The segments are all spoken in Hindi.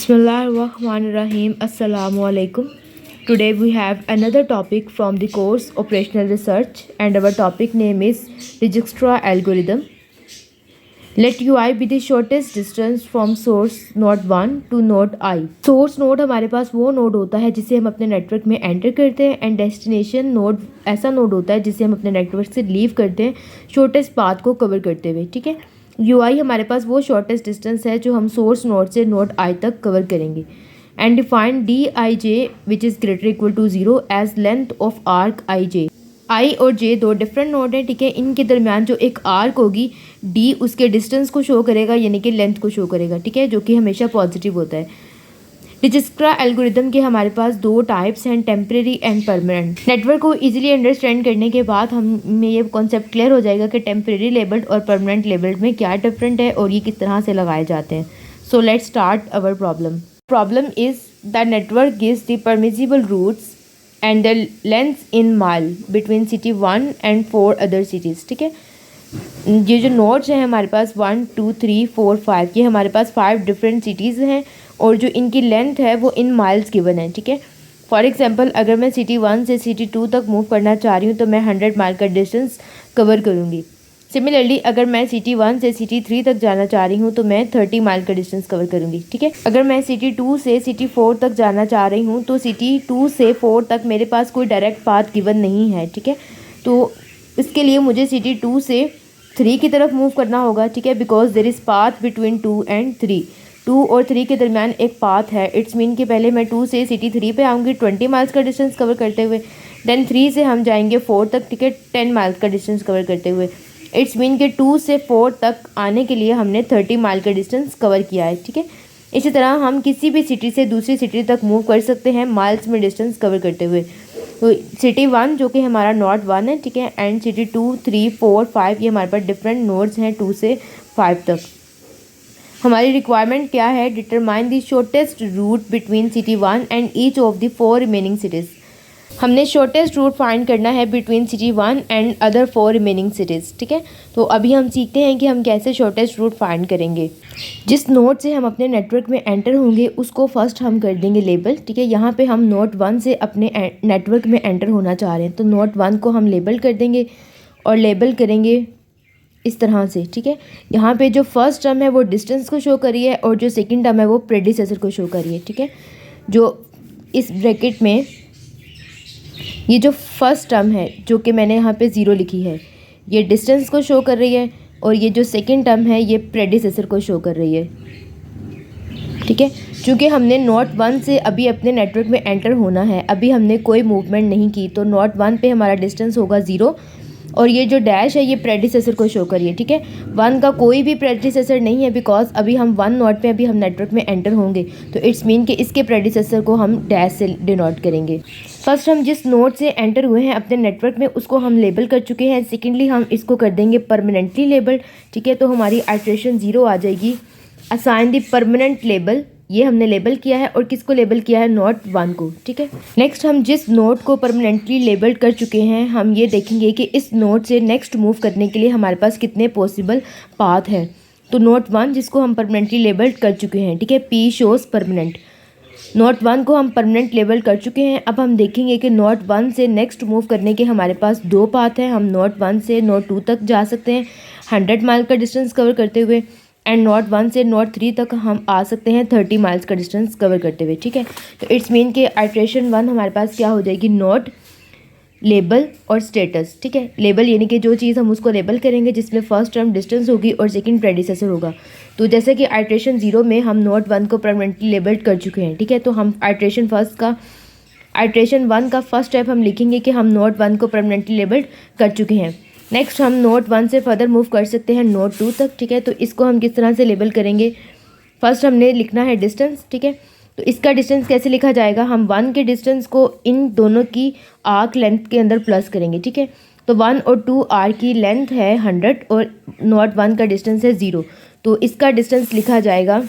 Bismillahirrahmanirrahim. Assalamu alaikum. Today we have another topic from the course Operational Research and our topic name is Dijkstra algorithm. Let UI be the shortest distance from source node 1 to node I. Source node हमारे पास वो नोड होता है जिसे हम अपने नेटवर्क में एंटर करते हैं एंड डेस्टिनेशन नोड ऐसा नोड होता है जिसे हम अपने नेटवर्क से लीव करते हैं शॉर्टेस्ट पाथ को कवर करते हुए। ठीक है, UI हमारे पास वो शॉर्टेस्ट डिस्टेंस है जो हम सोर्स नोड से नोड I तक कवर करेंगे and define Dij which is greater equal to 0 edge length of arc Ij। I और J दो डिफरेंट नोड हैं। ठीक है, इनके दरमियान जो एक आर्क होगी D उसके डिस्टेंस को शो करेगा यानी कि लेंथ को शो करेगा। ठीक है, जो कि हमेशा पॉजिटिव होता है। डिजक्स्ट्रा एल्गोरिदम के हमारे पास दो टाइप्स हैं, टेम्परेरी एंड परमानेंट। नेटवर्क को इजीली अंडरस्टैंड करने के बाद हमें ये कॉन्सेप्ट क्लियर हो जाएगा कि टेम्परेरी लेबल्ड और परमानेंट लेबल्ड में क्या डिफरेंट है और ये किस तरह से लगाए जाते हैं। So let's start our problem is the network gives the permissible routes and the length in mile between city 1 and 4 other cities. ठीक है, ये जो नोड्स हैं हमारे पास 1 2 3 4 5 ये हमारे पास 5 डिफरेंट सिटीज़ हैं और जो इनकी लेंथ है वो इन माइल्स गिवन है। ठीक है, फॉर एग्जांपल अगर मैं सिटी 1 से सिटी 2 तक मूव करना चाह रही हूँ तो मैं 100 माइल का डिस्टेंस कवर करूँगी। सिमिलरली अगर मैं सिटी 1 से सिटी 3 तक जाना चाह रही हूँ तो मैं 30 माइल का डिस्टेंस कवर करूँगी। ठीक है, अगर मैं सिटी 2 से सिटी 4 तक जाना चाह रही हूँ तो सिटी 2 से 4 तक मेरे पास कोई डायरेक्ट पाथ गिवन नहीं है। ठीक है, तो इसके लिए मुझे सिटी 2 से 3 की तरफ मूव करना होगा। ठीक है, because there is path between 2 and 3। 2 और 3 के दरमियान एक पाथ है। इट्स मीन कि पहले मैं 2 से सिटी 3 पे आऊँगी 20 माइल्स का डिस्टेंस कवर करते हुए, देन 3 से हम जाएंगे 4 तक। ठीक है, 10 माइल्स का डिस्टेंस कवर करते हुए। इट्स मीन कि 2 से 4 तक आने के लिए हमने 30 माइल का डिस्टेंस कवर किया है। ठीक है, इसी तरह हम किसी भी सिटी से दूसरी सिटी तक मूव कर सकते हैं माइल्स में डिस्टेंस कवर करते हुए। तो सिटी 1 जो कि हमारा नोड 1 है, ठीक है, एंड सिटी 2 3 4 5 ये हमारे पास डिफरेंट नोड्स हैं 2 से 5 तक। हमारी रिक्वायरमेंट क्या है? Determine the shortest route between city 1 and each of the 4 remaining cities. हमने शॉर्टेस्ट रूट फाइंड करना है between city 1 and other 4 remaining cities. ठीक है, तो अभी हम सीखते हैं कि हम कैसे शॉर्टेस्ट रूट फाइंड करेंगे। जिस नोड से हम अपने नेटवर्क में एंटर होंगे उसको फर्स्ट हम कर देंगे लेबल। ठीक है, यहाँ पे हम नोड 1 से अपने नेटवर्क में एंटर होना चाह रहे हैं तो नोड 1 को हम लेबल कर देंगे और लेबल करेंगे इस तरह से। ठीक है, यहाँ पे जो फर्स्ट टर्म है वो डिस्टेंस को शो कर रही है और जो सेकंड टर्म है वो प्रेडिसेसर को शो कर रही है। ठीक है, जो इस ब्रैकेट में ये जो फर्स्ट टर्म है जो कि मैंने यहाँ पे 0 लिखी है ये डिस्टेंस को शो कर रही है और ये जो सेकंड टर्म है ये प्रेडिसेसर को शो कर रही है। ठीक है, चूँकि हमने नोड 1 से अभी अपने नेटवर्क में एंटर होना है, अभी हमने कोई मूवमेंट नहीं की, तो नोड 1 पे हमारा डिस्टेंस होगा 0 और ये जो डैश है ये प्रेडिसेसर को शो करिए। ठीक है, 1 का कोई भी प्रेडिसेसर नहीं है बिकॉज अभी हम 1 नोड पे अभी हम नेटवर्क में एंटर होंगे, तो इट्स मीन कि इसके प्रेडिसेसर को हम डैश से डिनोट करेंगे। फर्स्ट हम जिस नोड से एंटर हुए हैं अपने नेटवर्क में उसको हम लेबल कर चुके हैं। सेकेंडली हम इसको कर देंगे परमानेंटली लेबल। ठीक है, तो हमारी आइटरेशन 0 आ जाएगी। असाइन द परमानेंट लेबल, ये हमने लेबल किया है और किसको लेबल किया है? नोड 1 को। ठीक है, नेक्स्ट हम जिस नोड को परमानेंटली लेबल कर चुके हैं हम ये देखेंगे कि इस नोड से नेक्स्ट मूव करने के लिए हमारे पास कितने पॉसिबल पाथ हैं। तो नोड 1 जिसको हम परमानेंटली लेबल कर चुके हैं, ठीक है, P शोज परमानेंट। नोड 1 को हम परमानेंट लेबल कर चुके हैं। अब हम देखेंगे कि नोड 1 से नेक्स्ट मूव करने के हमारे पास 2 पाथ हैं। हम नोड 1 से नोड 2 तक जा सकते हैं 100 माइल का डिस्टेंस कवर करते हुए एंड नोड 1 से नोड 3 तक हम आ सकते हैं 30 माइल्स का डिस्टेंस कवर करते हुए। ठीक है, तो इट्स मीन कि आइटरेशन 1 हमारे पास क्या हो जाएगी? नोड लेबल और स्टेटस। ठीक है, लेबल यानी कि जो चीज़ हम उसको लेबल करेंगे जिसमें फर्स्ट टर्म डिस्टेंस होगी और सेकंड प्रेडिसेसर होगा। तो जैसे कि आइटरेशन 0 में हम नोड 1 को परमानेंटली लेबल्ड कर चुके हैं। ठीक है, तो हम आइटरेशन 1 का फर्स्ट स्टेप हम लिखेंगे कि हम नोड 1 को परमानेंटली लेबल्ड कर चुके हैं। नेक्स्ट हम नोड 1 से फर्दर मूव कर सकते हैं नोड 2 तक। ठीक है, तो इसको हम किस तरह से लेबल करेंगे? फर्स्ट हमने लिखना है डिस्टेंस। ठीक है, तो इसका डिस्टेंस कैसे लिखा जाएगा? हम 1 के डिस्टेंस को इन दोनों की आर्क लेंथ के अंदर प्लस करेंगे। ठीक है, तो 1 और 2 आर्क की लेंथ है 100 और नोड 1 का डिस्टेंस है 0, तो इसका डिस्टेंस लिखा जाएगा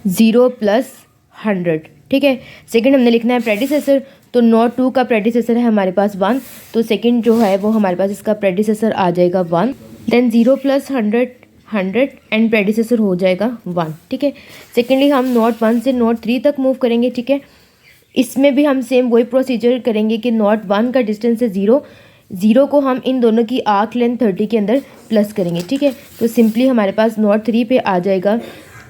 0 + 100। ठीक है, सेकंड हमने लिखना है प्रेडिसेसर, तो नोड 2 का प्रेडिसेसर है हमारे पास 1, तो सेकंड जो है वो हमारे पास इसका प्रेडिसेसर आ जाएगा 1। देन 0 + 100 100 एंड प्रेडिसेसर हो जाएगा 1, ठीक है। सेकेंडली हम नोट 1 से नोट 3 तक मूव करेंगे, ठीक है। इसमें भी हम सेम वही प्रोसीजर करेंगे कि नोट 1 का डिस्टेंस है 0, 0 को हम इन दोनों की आर्क लेंथ 30 के अंदर प्लस करेंगे, ठीक है। तो सिंपली हमारे पास नोट 3 पे आ जाएगा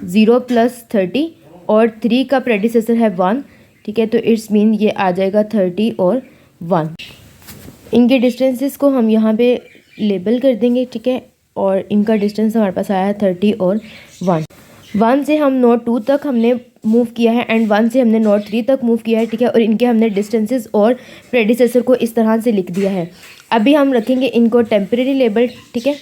0 + 30 और 3 का प्रेडिसेसर है 1, ठीक है। तो इट्स मीन ये आ जाएगा 30 और 1। इनके डिस्टेंसेस को हम यहाँ पे लेबल कर देंगे, ठीक है। और इनका डिस्टेंस हमारे पास आया है 30 और 1। 1 से हम नोट 2 तक हमने मूव किया है एंड 1 से हमने नोट 3 तक मूव किया है, ठीक है। और इनके हमने डिस्टेंसेस और प्रेडिसेसर को इस तरह से लिख दिया है। अभी हम रखेंगे इनको टेम्परेरी लेबल, ठीक है।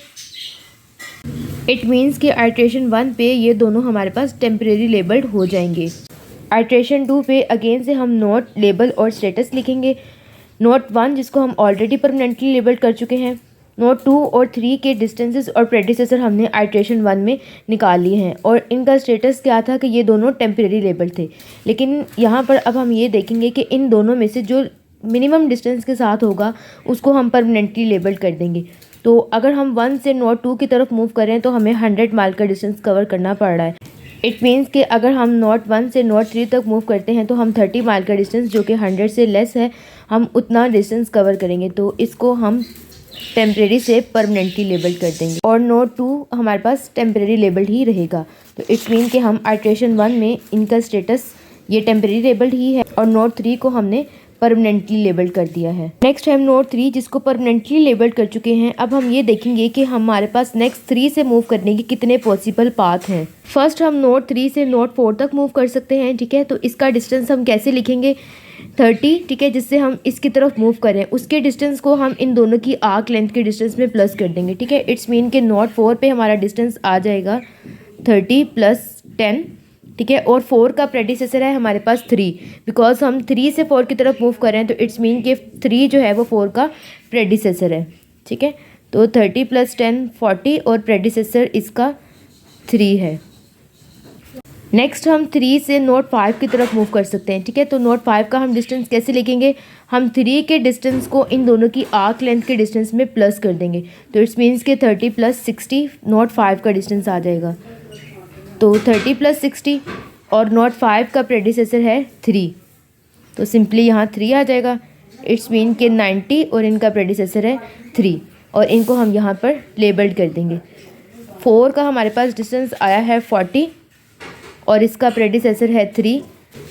इट मीन्स कि आइट्रेशन 1 पे ये दोनों हमारे पास टेम्परेरी लेबल्ड हो जाएंगे। आइट्रेशन 2 पे अगेन से हम नोट, लेबल और स्टेटस लिखेंगे। नोट 1 जिसको हम ऑलरेडी परमानेंटली लेबल्ड कर चुके हैं, नोट 2 और 3 के डिस्टेंसेस और प्रेडिसेसर हमने आइट्रेशन 1 में निकाल लिए हैं और इनका स्टेटस क्या था कि ये दोनों टेम्परेरी लेबल थे। लेकिन यहाँ पर अब हम ये देखेंगे कि इन दोनों में से जो मिनिमम डिस्टेंस के साथ होगा उसको हम परमानेंटली लेबल कर देंगे। तो अगर हम 1 से नोट 2 की तरफ मूव करें तो हमें 100 माइल का डिस्टेंस कवर करना पड़ रहा है। इट मीन्स कि अगर हम नोट 1 से नोट 3 तक मूव करते हैं तो हम 30 माइल का डिस्टेंस, जो कि 100 से लेस है, हम उतना डिस्टेंस कवर करेंगे। तो इसको हम टेम्परेरी से परमानेंटली लेबल कर देंगे और नोट 2 हमारे पास टेम्परेरी लेबल्ड ही रहेगा। तो इट्स मीन कि हम आइट्रेशन 1 में इनका स्टेटस ये टेम्परेरी लेबल्ड ही है और नोट 3 को हमने परमानेंटली लेबल कर दिया है। नेक्स्ट हम नोट 3 जिसको परमानेंटली लेबल कर चुके हैं। अब हम ये देखेंगे कि हमारे पास नेक्स्ट 3 से मूव करने के कितने पॉसिबल पाथ हैं। फर्स्ट हम नोट 3 से नोट 4 तक मूव कर सकते हैं, ठीक है। तो इसका डिस्टेंस हम कैसे लिखेंगे, 30, ठीक है, जिससे हम इसकी तरफ मूव करें उसके डिस्टेंस को हम इन दोनों की आर्क लेंथ के डिस्टेंस में प्लस कर देंगे, ठीक है। इट्स मीन के नोट 4 पे हमारा डिस्टेंस आ जाएगा 30 + 10, ठीक है। और 4 का प्रेडिसेसर है हमारे पास 3, बिकॉज हम 3 से 4 की तरफ मूव कर रहे हैं तो इट्स मीन के 3 जो है वो 4 का प्रेडिसेसर है, ठीक है। तो 30 + 10 40 और प्रेडिसेसर इसका 3 है। नेक्स्ट हम 3 से नोट 5 की तरफ मूव कर सकते हैं, ठीक है। तो नोट 5 का हम डिस्टेंस कैसे लिखेंगे, हम 3 के डिस्टेंस को इन दोनों की आर्क लेंथ के डिस्टेंस में प्लस कर देंगे। तो इट्स मीन्स के 30 + 60 नोट 5 का डिस्टेंस आ जाएगा। तो 30 + 60 और नोट 5 का प्रेडिसेसर है 3, तो सिंपली यहाँ 3 आ जाएगा। इट्स मीन के 90 और इनका प्रेडिसेसर है 3 और इनको हम यहाँ पर लेबल्ड कर देंगे। 4 का हमारे पास डिस्टेंस आया है 40 और इसका प्रेडिसेसर है 3।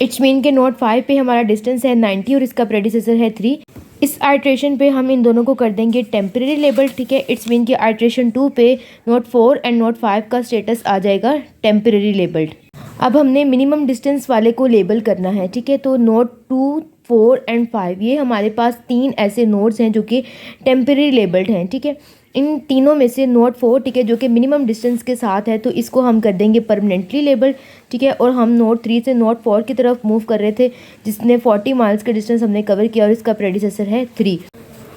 इट्स मीन के नोट 5 पे हमारा डिस्टेंस है 90 और इसका प्रेडिसेसर है 3। इस आइट्रेशन पे हम इन दोनों को कर देंगे टेम्परेरी लेबल, ठीक है। इट्स मीन कि आइट्रेशन 2 पे नोट 4 एंड नोट 5 का स्टेटस आ जाएगा टेम्परेरी लेबल्ड। अब हमने मिनिमम डिस्टेंस वाले को लेबल करना है, ठीक है। तो नोट 2, 4 एंड 5 ये हमारे पास 3 ऐसे नोड्स हैं जो कि टेम्परेरी लेबल्ड हैं, ठीक है। इन तीनों में से नोट 4, ठीक है, जो कि मिनिमम डिस्टेंस के साथ है, तो इसको हम कर देंगे परमानेंटली लेबल, ठीक है। और हम नोट 3 से नोट 4 की तरफ मूव कर रहे थे जिसने 40 माइल्स का डिस्टेंस हमने कवर किया और इसका प्रेडिसेसर है 3।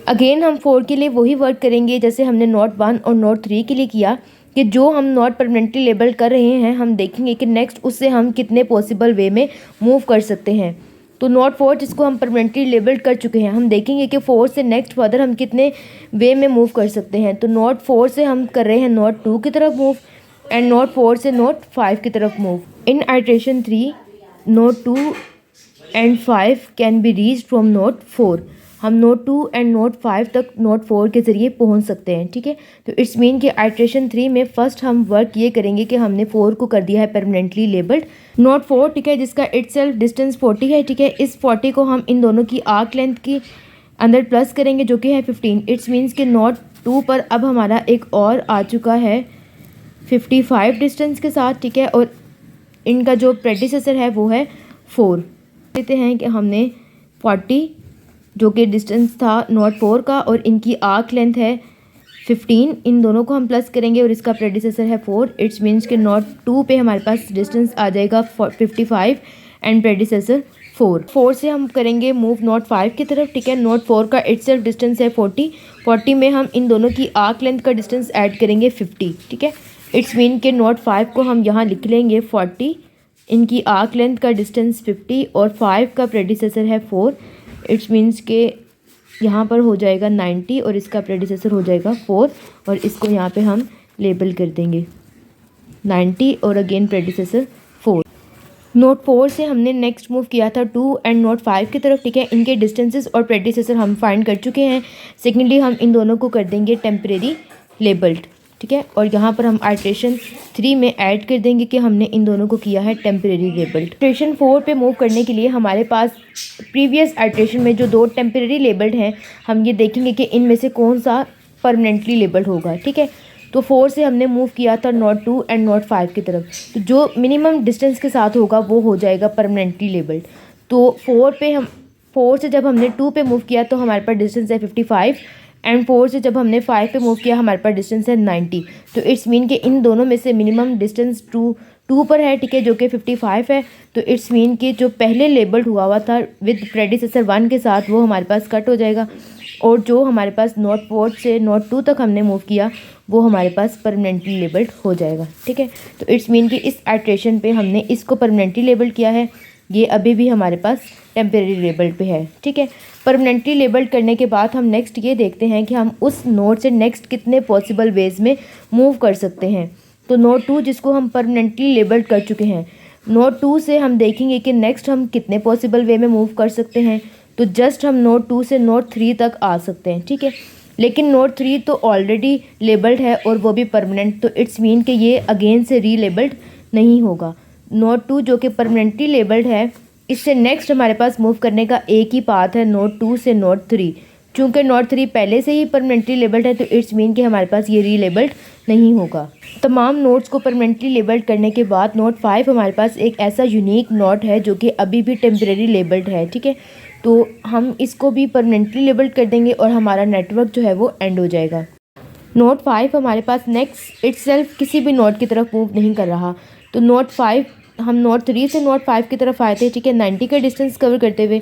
अगेन हम 4 के लिए वही वर्क करेंगे जैसे हमने नोट 1 और नोट 3 के लिए किया कि जो हम नोट परमानेंटली लेबल कर रहे हैं हम देखेंगे कि नेक्स्ट उससे हम कितने पॉसिबल वे में मूव कर सकते हैं। तो नोट 4 जिसको हम परमानेंटली लेबल्ड कर चुके हैं, हम देखेंगे कि 4 से नेक्स्ट फर्दर हम कितने वे में मूव कर सकते हैं। तो नोट 4 से हम कर रहे हैं नोट 2 की तरफ मूव एंड नोट 4 से नोट 5 की तरफ move. In iteration 3 note 2 and 5 can be reached from note 4। हम नोट 2 एंड नोट 5 तक नोट 4 के ज़रिए पहुंच सकते हैं, ठीक है। तो इट्स मीन कि आइट्रेशन 3 में फर्स्ट हम वर्क ये करेंगे कि हमने 4 को कर दिया है परमानेंटली लेबल्ड। नोट 4, ठीक है, जिसका इटसेल्फ डिस्टेंस 40 है, ठीक है। इस 40 को हम इन दोनों की आर्क लेंथ की अंदर प्लस करेंगे जो कि है 15। इट्स मीन्स कि नोट 2 पर अब हमारा एक और आ चुका है 55 डिस्टेंस के साथ, ठीक है। और इनका जो प्रेडिसेसर है वो है 4। कहते हैं कि हमने 40 जो कि डिस्टेंस था नोट 4 का और इनकी आर्क लेंथ है 15, इन दोनों को हम प्लस करेंगे और इसका प्रेडिसेसर है 4। इट्स मीन्स के नोट 2 पे हमारे पास डिस्टेंस आ जाएगा 55 एंड प्रेडिसेसर 4। 4 से हम करेंगे मूव नोट 5 की तरफ, ठीक है। नोट 4 का इटसेल्फ डिस्टेंस है 40 में हम इन दोनों की आर्क लेंथ का डिस्टेंस ऐड करेंगे 50, ठीक है। इट्स मीन के नोट 5 को हम यहाँ लिख लेंगे 40, इनकी आर्क लेंथ का डिस्टेंस 50 और 5 का प्रेडिसेसर है 4। इट्स मीन्स के यहाँ पर हो जाएगा 90 और इसका प्रेडिसेसर हो जाएगा 4 और इसको यहाँ पे हम लेबल कर देंगे। 90 और अगेन प्रेडिसेसर 4। नोट 4 से हमने नेक्स्ट मूव किया था 2 एंड नोट 5 की तरफ, ठीक है। इनके डिस्टेंसेस और प्रेडिसेसर हम फाइंड कर चुके हैं। सेकेंडली हम इन दोनों को कर देंगे टेम्परेरी लेबल्ड, ठीक है। और यहाँ पर हम आइट्रेशन 3 में ऐड कर देंगे कि हमने इन दोनों को किया है टेम्परेरी लेबल्ड। आइट्रेशन 4 पे मूव करने के लिए हमारे पास प्रीवियस आइट्रेशन में जो 2 टेम्परेरी लेबल्ड हैं, हम ये देखेंगे कि इनमें से कौन सा परमानेंटली लेबल्ड होगा, ठीक है। तो 4 से हमने मूव किया था नोट 2 एंड नोट 5 की तरफ, तो जो मिनिमम डिस्टेंस के साथ होगा वो हो जाएगा परमानेंटली लेबल्ड। तो 4 से जब हमने 2 पे मूव किया तो हमारे पास डिस्टेंस है 55 एंड 4 से जब हमने 5 पे मूव किया हमारे पास डिस्टेंस है 90। तो इट्स मीन कि इन दोनों में से मिनिमम डिस्टेंस 2 पर है, ठीक है, जो कि 55 है। तो इट्स मीन कि जो पहले लेबल्ड हुआ था विद प्रेडिसेसर 1 के साथ वो हमारे पास कट हो जाएगा, और जो हमारे पास नोट 4 से नोट 2 तक हमने मूव किया वो हमारे पास परमानेंटली लेबल्ड हो जाएगा, ठीक है। तो इट्स मीन कि इस आइट्रेशन पे हमने इसको परमानेंटली लेबल्ड किया है, ये अभी भी हमारे पास टेम्परेरी लेबल्ड पे है, ठीक है। परमानेंटली लेबल्ड करने के बाद हम नेक्स्ट ये देखते हैं कि हम उस नोट से नेक्स्ट कितने पॉसिबल वेज में मूव कर सकते हैं। तो नोट 2 जिसको हम परमानेंटली लेबल्ड कर चुके हैं, नोट 2 से हम देखेंगे कि नेक्स्ट हम कितने पॉसिबल वे में मूव कर सकते हैं। तो जस्ट हम नोट 2 से नोट 3 तक आ सकते हैं, ठीक है। लेकिन नोट 3 तो ऑलरेडी लेबल्ड है और वो भी परमानेंट, तो इट्स मीन कि ये अगेन से रीलेबल्ड नहीं होगा। नोट 2 जो कि परमानेंटली लेबल्ड है, इससे नेक्स्ट हमारे पास मूव करने का एक ही पाथ है नोट 2 से नोट 3। चूँकि नोट 3 पहले से ही परमानेंटली लेबल्ड है तो इट्स मीन कि हमारे पास ये रीलेबल्ड नहीं होगा। तमाम नोट्स को परमानेंटली लेबल्ड करने के बाद नोट 5 हमारे पास एक ऐसा यूनिक नोट है जो कि अभी भी टेम्परेरी लेबल्ड है, ठीक है। तो हम इसको भी परमानेंटली लेबल्ड कर देंगे और हमारा नेटवर्क जो है वो एंड हो जाएगा। नोट 5 हमारे पास नेक्स्ट इटसेल्फ किसी भी नोट की तरफ मूव नहीं कर रहा। तो नोट 5 हम नोट 3 से नोट 5 की तरफ आए थे, ठीक है, 90 का डिस्टेंस कवर करते हुए,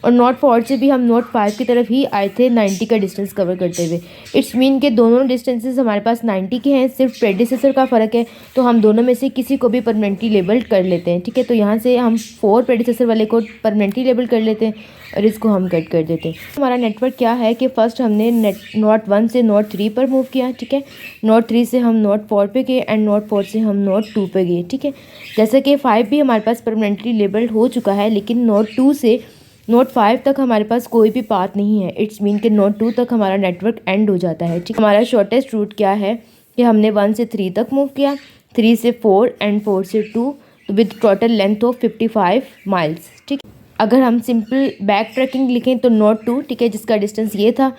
और नोट 4 से भी हम नोट 5 की तरफ ही आए थे 90 का डिस्टेंस कवर करते हुए। इट्स मीन के दोनों डिस्टेंसेस हमारे पास 90 के हैं, सिर्फ प्रेडिसेसर का फ़र्क है। तो हम दोनों में से किसी को भी परमानेंटली लेबल्ड कर लेते हैं, ठीक है। तो यहाँ से हम 4 प्रेडिसेसर वाले को परमानेंटली लेबल कर लेते हैं और इसको हम कट कर देते हैं। हमारा नेटवर्क क्या है कि फ़र्स्ट हमने नोट 1 से नोट 3 पर मूव किया, ठीक है। नोट 3 से हम नोट 4 पे गए एंड नोट 4 से हम नोट 2 पे गए, ठीक है। जैसे कि 5 भी हमारे पास परमानेंटली लेबल्ड हो चुका है, लेकिन नोट 2 से नोट 5 तक हमारे पास कोई भी पाथ नहीं है। इट्स मीन कि नोट 2 तक हमारा नेटवर्क एंड हो जाता है, ठीक। हमारा शॉर्टेस्ट रूट क्या है कि हमने 1 से 3 तक मूव किया, 3 से 4 एंड 4 से 2 with total length of 55 miles, ठीक। अगर हम सिंपल बैक ट्रैकिंग लिखें तो नोट 2, ठीक है, जिसका डिस्टेंस ये था,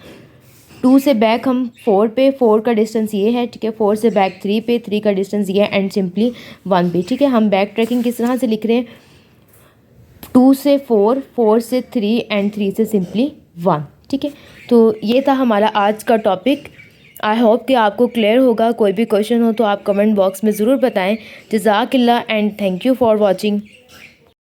2 से बैक हम 4 पे, 4 का डिस्टेंस ये है, ठीक है। 4 से बैक 3 पे, 3 का डिस्टेंस ये है एंड सिंपली 1 पे, ठीक है। हम बैक ट्रैकिंग किस तरह से लिख रहे हैं, 2 से 4, 4 से 3 एंड 3 से सिंपली 1, ठीक है। तो ये था हमारा आज का टॉपिक। आई होप कि आपको क्लियर होगा। कोई भी क्वेश्चन हो तो आप कमेंट बॉक्स में ज़रूर बताएं। जज़ाकिल्लाह and thank you for watching.